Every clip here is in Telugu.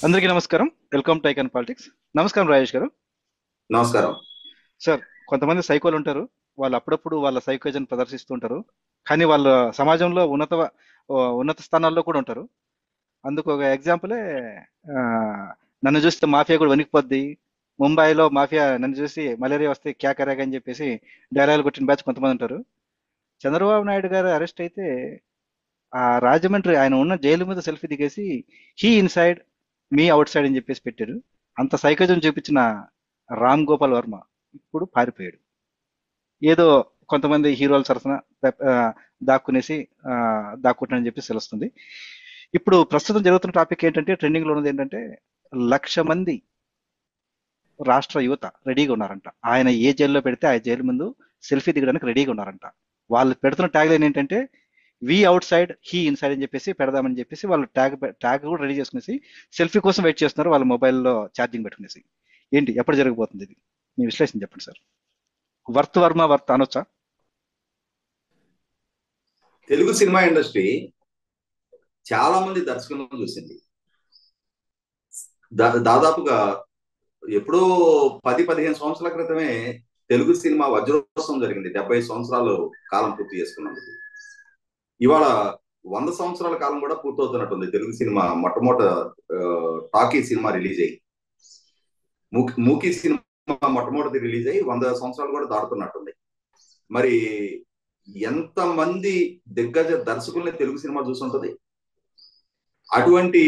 అందరికీ నమస్కారం. Welcome to icon politics. నమస్కారం రాజేష్ గారు. నమస్కారం. సార్, కొంతమంది సైకోలు ఉంటారు. వాళ్ళు అప్పుడప్పుడు వాళ్ళ సైకోజన్ ప్రదర్శిస్తూ ఉంటారు. కానీ వాళ్ళ సమాజంలో ఉన్నత స్థానాల్లో కూడా ఉంటారు. అందుకు ఒక ఎగ్జాంపులే ఆ, నన్ను చూస్తే మాఫియా కూడా వణికిపోద్ది. ముంబైలో మాఫియా నన్ను చూసి మలేరియా వస్తే క్యా కరేగా అని చెప్పేసి డైలాగులు కొట్టిన బ్యాచ్ కొంతమంది ఉంటారు. చంద్రబాబు నాయుడు గారు అరెస్ట్ అయితే ఆ రాజమండ్రి ఆయన ఉన్న జైలు మీద సెల్ఫీ దిగేసి he inside me out side అని చెప్పేసి పెట్టారు. అంత సైకోజం చూపించిన రామ్ గోపాల్ వర్మ ఇప్పుడు పారిపోయాడు. ఏదో కొంతమంది హీరోల సరసన ఆ, దాక్కునేసి ఆ, దాక్కుంటానని చెప్పేసి తెలుస్తుంది. ఇప్పుడు ప్రస్తుతం జరుగుతున్న టాపిక్ ఏంటంటే, ట్రెండింగ్ లో ఉన్నది ఏంటంటే, 1,00,000 మంది రాష్ట్ర యువత రెడీగా ఉన్నారంట. ఆయన ఏ జైల్లో పెడితే ఆ జైలు ముందు సెల్ఫీ దిగడానికి రెడీగా ఉన్నారంట. వాళ్ళు పెడుతున్న ట్యాగ్ లైన్ ఏంటంటే, వి అవుట్ సైడ్ హీ ఇన్సైడ్ అని చెప్పేసి పెడదామని చెప్పేసి వాళ్ళు ట్యాగ్ కూడా రెడీ చేసుకునేసి సెల్ఫీ కోసం వెయిట్ చేస్తున్నారు, వాళ్ళ మొబైల్లో ఛార్జింగ్ పెట్టుకునేసి. ఏంటి, ఎప్పుడు జరగబోతుంది ఇది? మీ విశ్లేషణ చెప్పండి సార్. వర్త్ వర్మ వర్త్ అనొచ్చా? తెలుగు సినిమా ఇండస్ట్రీ చాలా మంది దర్శకులను చూసింది. దాదాపుగా ఎప్పుడో 10-15 సంవత్సరాల క్రితమే తెలుగు సినిమా వజ్రోత్సవం జరిగింది. 70 సంవత్సరాలు కాలం పూర్తి చేసుకున్నందుకు. ఇవాళ 100 సంవత్సరాల కాలం కూడా పూర్తవుతున్నట్టుంది. తెలుగు సినిమా మొట్టమొదట టాకీ సినిమా రిలీజ్ అయ్యి, మూకీ సినిమా మొట్టమొదటి రిలీజ్ అయ్యి 100 సంవత్సరాలు కూడా దాటుతున్నట్టుంది. మరి ఎంతమంది దిగ్గజ దర్శకుల్ని తెలుగు సినిమా చూస్తుంటది. అటువంటి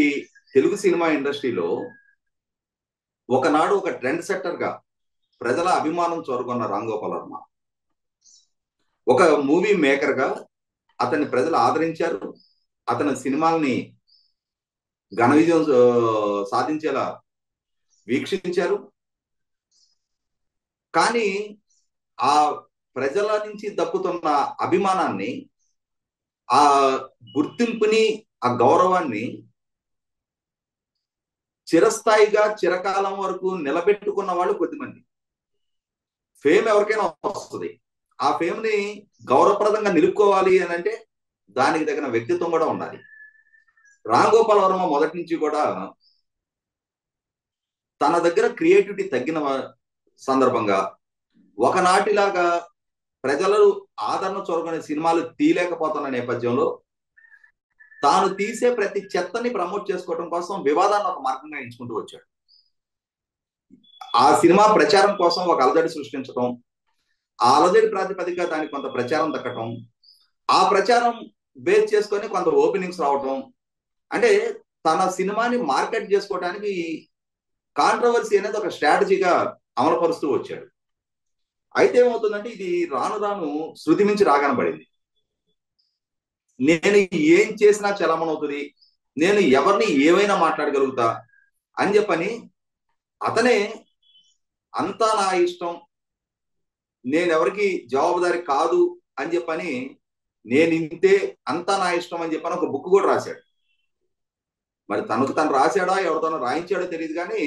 తెలుగు సినిమా ఇండస్ట్రీలో ఒకనాడు ఒక ట్రెండ్ సెట్టర్ గా ప్రజల అభిమానం చూరగొన్న రామ్ గోపాల్ వర్మ ఒక మూవీ మేకర్ గా అతన్ని ప్రజలు ఆదరించారు. అతని సినిమాల్ని ఘన విజయం సాధించేలా వీక్షించారు. కానీ ఆ ప్రజల నుంచి దక్కుతున్న అభిమానాన్ని, ఆ గుర్తింపుని, ఆ గౌరవాన్ని చిరస్థాయిగా చిరకాలం వరకు నిలబెట్టుకున్న వాళ్ళు కొద్దిమంది. ఫేమ్ ఎవరికైనా వస్తుంది. ఆ ఫేమ్ ని గౌరవప్రదంగా నిలుపుకోవాలి అని అంటే దానికి తగిన వ్యక్తిత్వం కూడా ఉండాలి. రామ్ గోపాల్ వర్మ మొదటి నుంచి కూడా తన దగ్గర క్రియేటివిటీ తగ్గిన సందర్భంగా ఒకనాటిలాగా ప్రజలు ఆదరణ చూరగొనే సినిమాలు తీయలేకపోతున్న నేపథ్యంలో తాను తీసే ప్రతి చెత్తని ప్రమోట్ చేసుకోవడం కోసం వివాదాన్ని ఒక మార్గంగా ఎంచుకుంటూ వచ్చాడు. ఆ సినిమా ప్రచారం కోసం ఒక అలజడి సృష్టించడం, ఆ అలజడి ప్రాతిపదిక దానికి కొంత ప్రచారం దక్కటం, ఆ ప్రచారం బేస్ చేసుకొని కొంత ఓపెనింగ్స్ రావటం, అంటే తన సినిమాని మార్కెట్ చేసుకోవడానికి కాంట్రవర్సీ అనేది ఒక స్ట్రాటజీగా అమలుపరుస్తూ వచ్చాడు. అయితే ఏమవుతుందంటే ఇది రాను రాను శృతి మించి రాగనబడింది. నేను ఏం చేసినా చలమనవుతుంది, నేను ఎవరిని ఏమైనా మాట్లాడగలుగుతా అని చెప్పని అతనే అంతా నా ఇష్టం, నేనెవరికి జవాబుదారి కాదు అని చెప్పని, నేను ఇంతే, అంతా నా ఇష్టం అని చెప్పని ఒక బుక్ కూడా రాశాడు. మరి తనకు తను రాశాడా ఎవరితోనో రాయించాడో తెలియదు, కానీ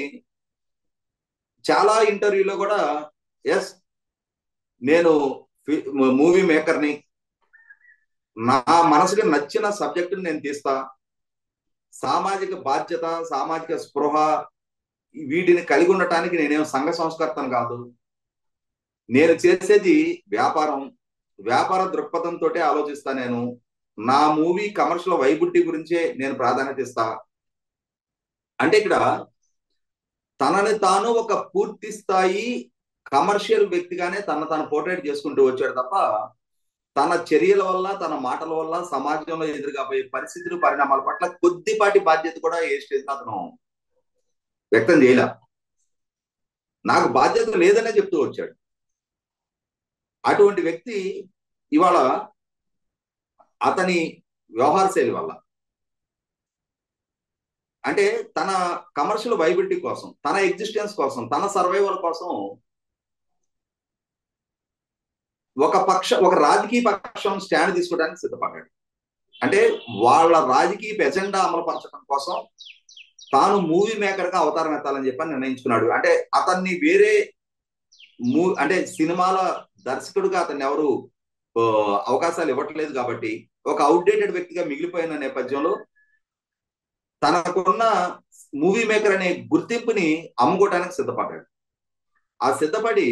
చాలా ఇంటర్వ్యూలో కూడా ఎస్, నేను మూవీ మేకర్ని, నా మనసుకి నచ్చిన సబ్జెక్టుని నేను తీస్తా, సామాజిక బాధ్యత, సామాజిక స్పృహ వీటిని కలిగి ఉండటానికి నేనేం సంఘ సంస్కర్తను కాదు, నేను చేసేది వ్యాపారం, వ్యాపార దృక్పథంతో ఆలోచిస్తా, నేను నా మూవీ కమర్షియల్ వైబిలిటీ గురించే నేను ప్రాధాన్యత ఇస్తా అంటే ఇక్కడ తనని తాను ఒక పూర్తి స్థాయి కమర్షియల్ వ్యక్తిగానే తాను పోర్ట్రేట్ చేసుకుంటూ వచ్చాడు తప్ప తన చర్యల వల్ల, తన మాటల వల్ల సమాజంలో ఎదురుగాబోయే పరిస్థితులు, పరిణామాల పట్ల కొద్దిపాటి బాధ్యత కూడా ఏ స్టేజ్ అతను వ్యక్తం చేయలే. నాకు బాధ్యత లేదనే చెప్తూ వచ్చాడు. అటువంటి వ్యక్తి ఇవాళ అతని వ్యవహార శైలి వల్ల, అంటే తన కమర్షియల్ వైబిలిటీ కోసం, తన ఎగ్జిస్టెన్స్ కోసం, తన సర్వైవల్ కోసం ఒక రాజకీయ పక్షం స్టాండ్ తీసుకోవడానికి సిద్ధపడ్డాడు. అంటే వాళ్ళ రాజకీయ ఎజెండా అమలుపరచడం కోసం తాను మూవీ మేకర్ గా అవతారం ఎత్తాలని చెప్పని నిర్ణయించుకున్నాడు. అంటే అతన్ని వేరే అంటే సినిమాల దర్శకుడిగా అతన్ని ఎవరు అవకాశాలు ఇవ్వట్లేదు కాబట్టి ఒక అవుట్డేటెడ్ వ్యక్తిగా మిగిలిపోయిన నేపథ్యంలో తనకున్న మూవీ మేకర్ అనే గుర్తింపుని అమ్ముకోవడానికి సిద్ధపడ్డాడు. ఆ సిద్ధపడి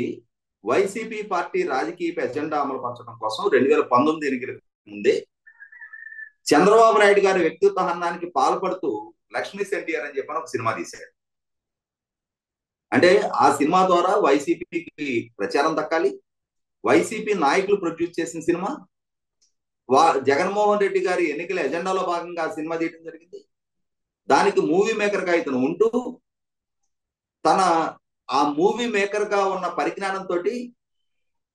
వైసీపీ పార్టీ రాజకీయ ఎజెండా అమలు పరచడం కోసం 2019 ఎన్నికలకు ముందే చంద్రబాబు నాయుడు గారి వ్యక్తిత్వ హననానికి పాల్పడుతూ లక్ష్మీ ఎన్టీఆర్ అని చెప్పని ఒక సినిమా తీశాడు. అంటే ఆ సినిమా ద్వారా వైసీపీకి ప్రచారం దక్కాలి, వైసీపీ నాయకులు ప్రొడ్యూస్ చేసిన సినిమా, జగన్మోహన్ రెడ్డి గారి ఎన్నికల ఎజెండాలో భాగంగా ఆ సినిమా తీయడం జరిగింది. దానికి మూవీ మేకర్ గా ఇతను ఉంటూ తన ఆ మూవీ మేకర్ గా ఉన్న పరిజ్ఞానంతో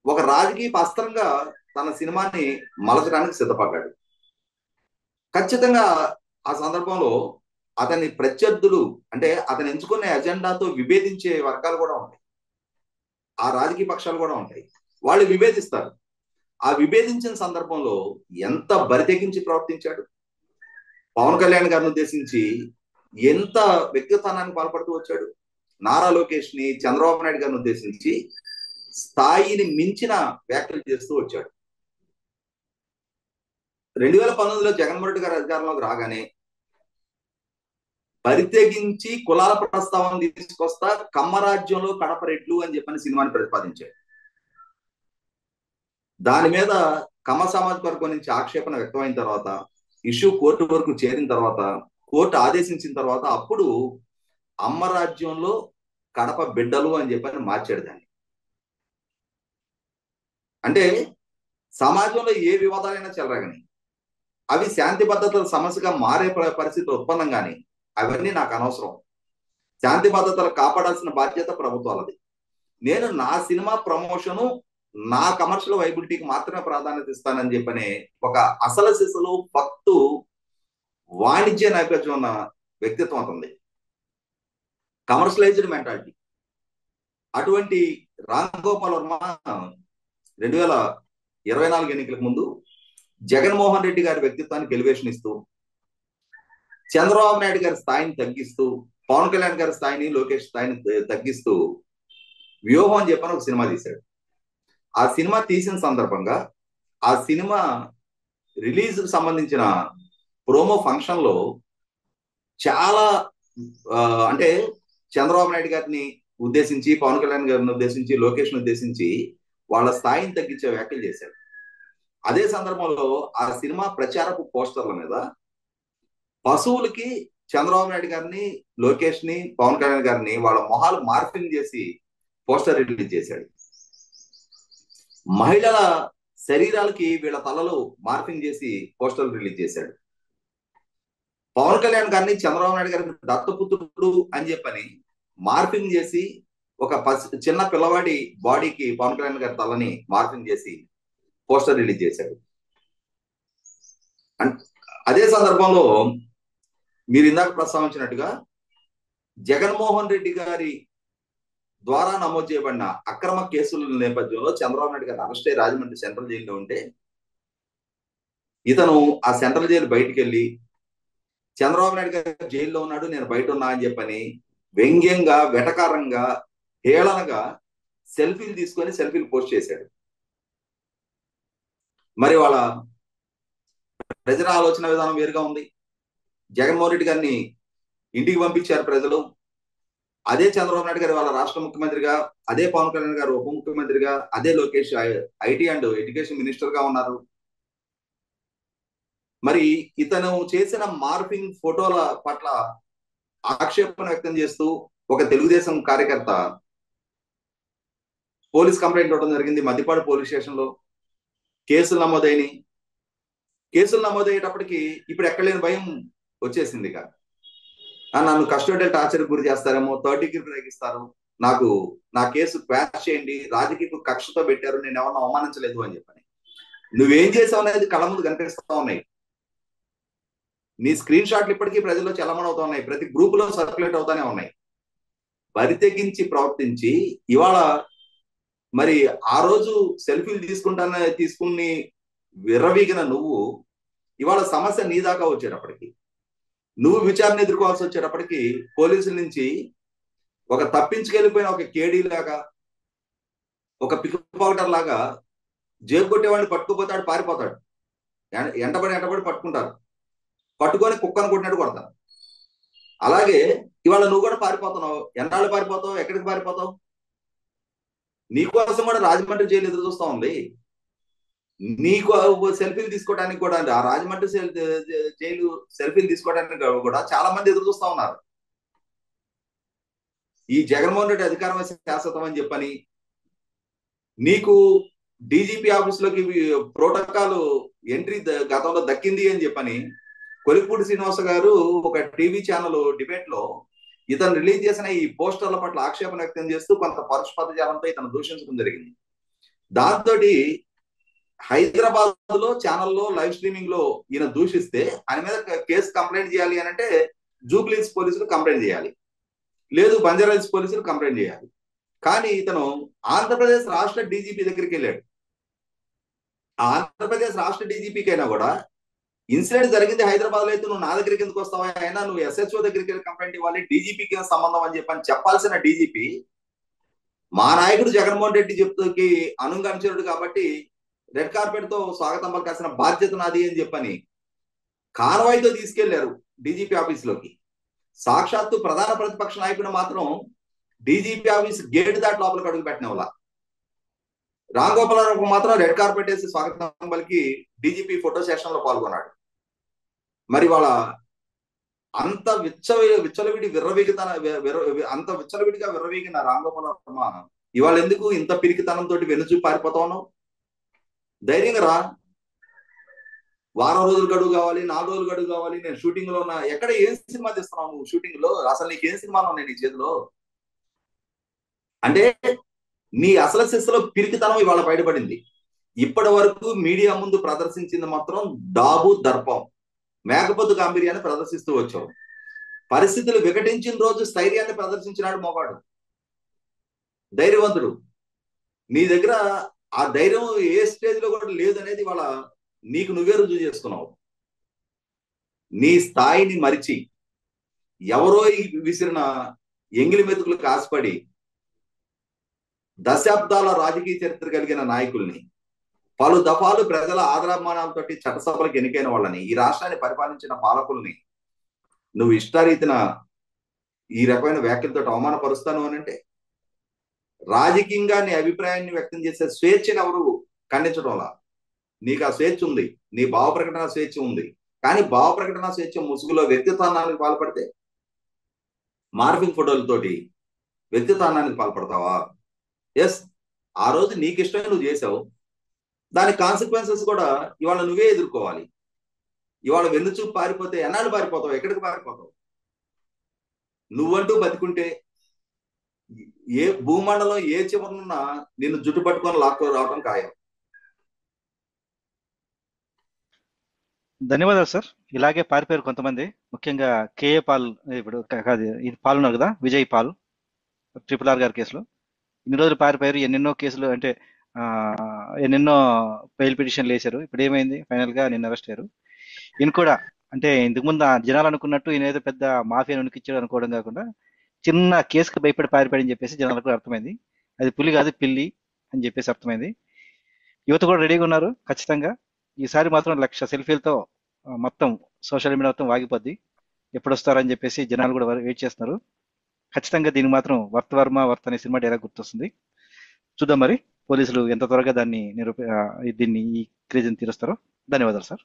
ఒక రాజకీయ అస్త్రంగా తన సినిమాని మలచడానికి సిద్ధపడ్డాడు. ఖచ్చితంగా ఆ సందర్భంలో అతని ప్రత్యర్థులు అంటే అతను ఎంచుకున్న ఎజెండాతో విభేదించే వర్గాలు కూడా ఉంటాయి, ఆ రాజకీయ పక్షాలు కూడా ఉంటాయి. వాళ్ళు విభేదిస్తారు. ఆ విభేదించిన సందర్భంలో ఎంత బరితెగించి ప్రవర్తించాడు. పవన్ కళ్యాణ్ గారిని ఉద్దేశించి ఎంత వ్యక్తిత్వానికి పాల్పడుతూ వచ్చాడు. నారా లోకేష్ ని, చంద్రబాబు నాయుడు గారిని ఉద్దేశించి స్థాయిని మించిన వ్యాఖ్యలు చేస్తూ వచ్చాడు. 2019లో జగన్మోహన్ రెడ్డి గారు అధికారంలోకి రాగానే బరితెగించి కులాల ప్రస్తావన తీసుకొస్తా కమ్మరాజ్యంలో కడప రెడ్లు అని చెప్పని సినిమాని ప్రతిపాదించాడు. దాని మీద కమ్మ సామాజిక వర్గం నుంచి ఆక్షేపణ వ్యక్తమైన తర్వాత, ఇష్యూ కోర్టు వరకు చేరిన తర్వాత, కోర్టు ఆదేశించిన తర్వాత అప్పుడు అమ్మ రాజ్యంలో కడప బిడ్డలు అని చెప్పని మార్చాడు దాన్ని. అంటే సమాజంలో ఏ వివాదాలైనా చెలరగని అవి శాంతి భద్రతల సమస్యగా మారే పరిస్థితి ఉత్పన్నం కానీ అవన్నీ నాకు అనవసరం. శాంతి భద్రతలు కాపాడాల్సిన బాధ్యత ప్రభుత్వాలది. నేను నా సినిమా ప్రమోషను నా కమర్షియల్ వైబిలిటీకి మాత్రమే ప్రాధాన్యత ఇస్తానని చెప్పనే ఒక అసలు సిసలు భక్తు వాణిజ్య నేపథ్యం ఉన్న వ్యక్తిత్వం ఉంది, కమర్షియలైజ్డ్ మెంటాలిటీ. అటువంటి రామ్ గోపాల్ వర్మ 2024 ఎన్నికలకు ముందు జగన్మోహన్ రెడ్డి గారి వ్యక్తిత్వానికి ఎలివేషన్ ఇస్తూ, చంద్రబాబు నాయుడు గారి స్థాయిని తగ్గిస్తూ, పవన్ కళ్యాణ్ గారి స్థాయిని, లోకేష్ స్థాయిని తగ్గిస్తూ వ్యూహం అని చెప్పని ఒక సినిమా తీశాడు. ఆ సినిమా తీసిన సందర్భంగా ఆ సినిమా రిలీజ్ కు సంబంధించిన ప్రోమో ఫంక్షన్ లో చాలా అంటే చంద్రబాబు నాయుడు గారిని ఉద్దేశించి, పవన్ కళ్యాణ్ గారిని ఉద్దేశించి, లోకేష్ ని ఉద్దేశించి వాళ్ళ స్థాయిని తగ్గించే వ్యాఖ్యలు చేశాడు. అదే సందర్భంలో ఆ సినిమా ప్రచారపు పోస్టర్ల మీద పశువులకి చంద్రబాబు నాయుడు గారిని, లోకేష్ ని, పవన్ కళ్యాణ్ గారిని వాళ్ళ మొహాలు మార్ఫింగ్ చేసి పోస్టర్ రిలీజ్ చేశాడు. మహిళల శరీరాలకి వీళ్ళ తలలు మార్ఫింగ్ చేసి పోస్టర్లు రిలీజ్ చేశాడు. పవన్ కళ్యాణ్ గారిని, చంద్రబాబు నాయుడు గారిని దత్తపుత్రుడు అని చెప్పని మార్ఫింగ్ చేసి ఒక చిన్న పిల్లవాడి బాడీకి పవన్ కళ్యాణ్ గారి తలని మార్ఫింగ్ చేసి పోస్టర్ రిలీజ్ చేశాడు. అదే సందర్భంలో మీరు ఇందాక ప్రస్తావించినట్టుగా జగన్మోహన్ రెడ్డి గారి ద్వారా నమోదు చేయబడిన అక్రమ కేసుల నేపథ్యంలో చంద్రబాబు నాయుడు గారు అరెస్ట్ అయ్యి రాజమండ్రి సెంట్రల్ జైల్లో ఉంటే ఇతను ఆ సెంట్రల్ జైలు బయటికి వెళ్ళి చంద్రబాబు నాయుడు గారు జైల్లో ఉన్నాడు, నేను బయట ఉన్నా అని చెప్పని వ్యంగ్యంగా, వెటకారంగా, హేళనగా సెల్ఫీలు తీసుకొని సెల్ఫీలు పోస్ట్ చేశాడు. మరి వాళ్ళ ప్రజల ఆలోచన విధానం వేరుగా ఉంది. జగన్మోహన్ రెడ్డి గారిని ఇంటికి పంపించారు ప్రజలు. అదే చంద్రబాబు నాయుడు గారు వాళ్ళ రాష్ట్ర ముఖ్యమంత్రిగా, అదే పవన్ కళ్యాణ్ గారు ఉప ముఖ్యమంత్రిగా, అదే Lokesh IT and education minister గా ఉన్నారు. మరి ఇతను చేసిన మార్ఫింగ్ ఫోటోల పట్ల ఆక్షేపణ వ్యక్తం చేస్తూ ఒక తెలుగుదేశం కార్యకర్త పోలీస్ కంప్లైంట్ ఇవ్వడం జరిగింది మద్దిపాడు పోలీస్ స్టేషన్ లో. కేసులు నమోదయ్యేటప్పటికి ఇప్పుడు ఎక్కడ లేని భయం వచ్చేసింది. ఇక నన్ను కస్టోడియల్ టార్చర్ గురి చేస్తారేమో, 3rd డిగ్రీ ప్రయోగిస్తారు, నా కేసు క్వాష్ చేయండి, రాజకీయ కక్షతో పెట్టారు, నేను ఎవరిని అవమానించలేదు అని చెప్పని. నువ్వేం చేసావు అనేది కళ్ళ ముందు కనిపిస్తా ఉన్నాయి. నీ స్క్రీన్ షాట్లు ఇప్పటికీ ప్రజల్లో చలమణ అవుతా ఉన్నాయి, ప్రతి గ్రూప్ లో సర్క్యులేట్ అవుతానే ఉన్నాయి. బరితెగించి ప్రవర్తించి ఇవాళ మరి ఆ రోజు సెల్ఫీలు తీసుకుని విర్రవీగిన నువ్వు ఇవాళ సమస్య నీ దాకా వచ్చేటప్పటికి, నువ్వు విచారణ ఎదుర్కోవాల్సి వచ్చేటప్పటికి పోలీసుల నుంచి ఒక తప్పించుకెళ్ళిపోయిన ఒక కేడీ లాగా, ఒక పిక్ పాకెటర్ లాగా జేబు కొట్టేవాడిని పట్టుకుపోతాడు, పారిపోతాడు. ఎంటబడి పట్టుకుంటారు, పట్టుకొని కుక్కను కొట్టినట్టు కొడతారు. అలాగే ఇవాళ నువ్వు కూడా పారిపోతున్నావు. ఎన్నాళ్ళు పారిపోతావు? ఎక్కడికి పారిపోతావు? నీకోసం కూడా రాజమండ్రి జైలు ఎదురు చూస్తా ఉంది. నీకు సెల్ఫీలు తీసుకోవడానికి కూడా, ఆ రాజమండ్రి జైలు సెల్ఫీలు తీసుకోవడానికి కూడా చాలా మంది ఎదురు చూస్తా ఉన్నారు. ఈ జగన్మోహన్ రెడ్డి అధికారం శాశ్వతం అని చెప్పని, నీకు డీజీపీ ఆఫీస్ లోకి ప్రోటోకాల్ ఎంట్రీ గతంలో దక్కింది అని చెప్పని కొలిక్పూడి శ్రీనివాస గారు ఒక టీవీ ఛానల్ డిబేట్ లో ఇతను రిలీజ్ చేసిన ఈ పోస్టర్ల పట్ల ఆక్షేపణ వ్యక్తం చేస్తూ కొంత పరుష పదజాలంతో ఇతను దూషించడం జరిగింది. దాంతో హైదరాబాద్ లో ఛానల్లో లైవ్ స్ట్రీమింగ్ లో ఈయన దూషిస్తే ఆయన మీద కేసు కంప్లైంట్ చేయాలి అని అంటే జూబ్లీహిల్స్ పోలీసులు కంప్లైంట్ చేయాలి, లేదు బంజారాహిల్స్ పోలీసులు కంప్లైంట్ చేయాలి. కానీ ఇతను ఆంధ్రప్రదేశ్ రాష్ట్ర డీజీపీ దగ్గరికి వెళ్ళాడు. ఆ ఆంధ్రప్రదేశ్ రాష్ట్ర డీజీపీకి అయినా కూడా ఇన్సిడెంట్ జరిగింది హైదరాబాద్ లో అయితే నువ్వు నా దగ్గరికి ఎందుకు వస్తావా, అయినా నువ్వు ఎస్హెచ్ఓ దగ్గరికి వెళ్ళి కంప్లైంట్ ఇవ్వాలి, డీజీపీకి సంబంధం అని చెప్పని చెప్పాల్సిన డీజీపీ మా నాయకుడు జగన్మోహన్ రెడ్డి చెప్తూకి అనుగమించాడు కాబట్టి రెడ్ కార్పెట్ తో స్వాగతం పలకాల్సిన బాధ్యత నాది అని చెప్పని కాన్వాయ్తో తీసుకెళ్లారు డీజీపీ ఆఫీస్ లోకి. సాక్షాత్తు ప్రధాన ప్రతిపక్ష నాయకుడు మాత్రం డీజీపీ ఆఫీస్ గేట్ దాటి లోపలికి అడుగు పెట్టిన వాళ్ళ రామ్ గోపాలరావు మాత్రం రెడ్ కార్పెట్ వేసి స్వాగతం పలికి డీజీపీ ఫోటో సెషన్ లో పాల్గొన్నాడు. మరి వాళ్ళ అంత విచ్చలవిడి అంత విచ్చలవిడిగా విర్రవీగిన రామ్ గోపాలరావు ఇవాళ ఎందుకు ఇంత పిరికితనంతో వెనుచూ పారిపోతా ఉన్నావు? ధైర్యంగా రా. వారం రోజులు గడువు కావాలి, 4 రోజులు గడువు కావాలి, నేను షూటింగ్ లో ఉన్నా. ఎక్కడ ఏం సినిమా తీస్తున్నావు నువ్వు షూటింగ్ లో? అసలు నీకు ఏం సినిమాలు ఉన్నాయి నీ చేతిలో? అంటే నీ అసలు శిస్సులో పిరికితనం ఇవాళ బయటపడింది. ఇప్పటి వరకు మీడియా ముందు ప్రదర్శించింది మాత్రం డాబు దర్పం, మేకపోతు గాంభీర్యాన్ని ప్రదర్శిస్తూ వచ్చావు. పరిస్థితులు వికటించిన రోజు స్థైర్యాన్ని ప్రదర్శించినాడు మొగాడు, ధైర్యవంతుడు. నీ దగ్గర ఆ ధైర్యం ఏ స్టేజ్ లో కూడా లేదనేది వాళ్ళ నీకు నువ్వే రుజువు చేసుకున్నావు. నీ స్థాయిని మరిచి ఎవరో విసిరిన ఎంగిలి మెతుకులకు ఆశపడి దశాబ్దాల రాజకీయ చరిత్ర కలిగిన నాయకుల్ని, పలు దఫాలు ప్రజల ఆదరాభిమానాలతోటి చట్టసభలకు ఎన్నికైన వాళ్ళని, ఈ రాష్ట్రాన్ని పరిపాలించిన పాలకుల్ని నువ్వు ఇష్టారీతిన ఈ రకమైన వ్యాఖ్యలతో అవమానపరుస్తాను అని అంటే, రాజకీయంగా నీ అభిప్రాయాన్ని వ్యక్తం చేసే స్వేచ్ఛను ఎవరు ఖండించడంలా? నీకు ఆ స్వేచ్ఛ ఉంది, నీ భావ ప్రకటన స్వేచ్ఛ ఉంది. కానీ భావ ప్రకటన స్వేచ్ఛ ముసుగులో వ్యక్తిత్వానికి పాల్పడితే, మార్ఫింగ్ ఫోటోలతోటి వ్యక్తిత్వానికి పాల్పడతావా? ఎస్, ఆ రోజు నీకు ఇష్టమే నువ్వు చేసావు, దాని కాన్సిక్వెన్సెస్ కూడా ఇవాళ నువ్వే ఎదుర్కోవాలి. ఇవాళ వెన్నుచూపు పారిపోతే ఎన్నాళ్ళు పారిపోతావు? ఎక్కడికి పారిపోతావు? నువ్వంటూ బతికుంటే ఏ భూమండలం ఏ చివరనున్నా నిన్ను జుట్టు పట్టుకొని లాక్కొని రావడం ఖాయం. ధన్యవాదాలు సార్. ఇలాగే పారిపోయారు కొంతమంది, ముఖ్యంగా కేఏ పాల్, ఇప్పుడు కాదు ఇది పాల్ ఉన్నారు కదా, విజయ్ పాల్, RRR గారి కేసులో ఇన్ని రోజులు పారిపోయారు. ఎన్నెన్నో కేసులు అంటే ఎన్నెన్నో బెయిల్ పిటిషన్లు వేశారు. ఇప్పుడు ఏమైంది? ఫైనల్ గా నిన్న అరెస్ట్ అయ్యారు. ఈయన కూడా అంటే ఇంతకుముందు ఆ జనాలు అనుకున్నట్టు ఈయన ఏదో పెద్ద మాఫియా ఉనికిచ్చాడు అనుకోవడం కాకుండా చిన్న కేసుకు భయపడి పారిపోయాడని చెప్పేసి జనాలకు కూడా అర్థమైంది. అది పులి కాదు పిల్లి అని చెప్పేసి అర్థమైంది. యువత కూడా రెడీగా ఉన్నారు. ఖచ్చితంగా ఈసారి మాత్రం 1,00,000 సెల్ఫీలతో మొత్తం సోషల్ మీడియా మొత్తం వాగిపోద్ది. ఎప్పుడు వస్తారని చెప్పేసి జనాలు కూడా వెయిట్ చేస్తున్నారు. ఖచ్చితంగా దీనికి మాత్రం వర్త్ అనే సినిమా డైలాగ్ గుర్తొస్తుంది. చూద్దాం మరి పోలీసులు ఎంత త్వరగా దీన్ని ఈ క్రేజ్ని తీరుస్తారో. ధన్యవాదాలు సార్.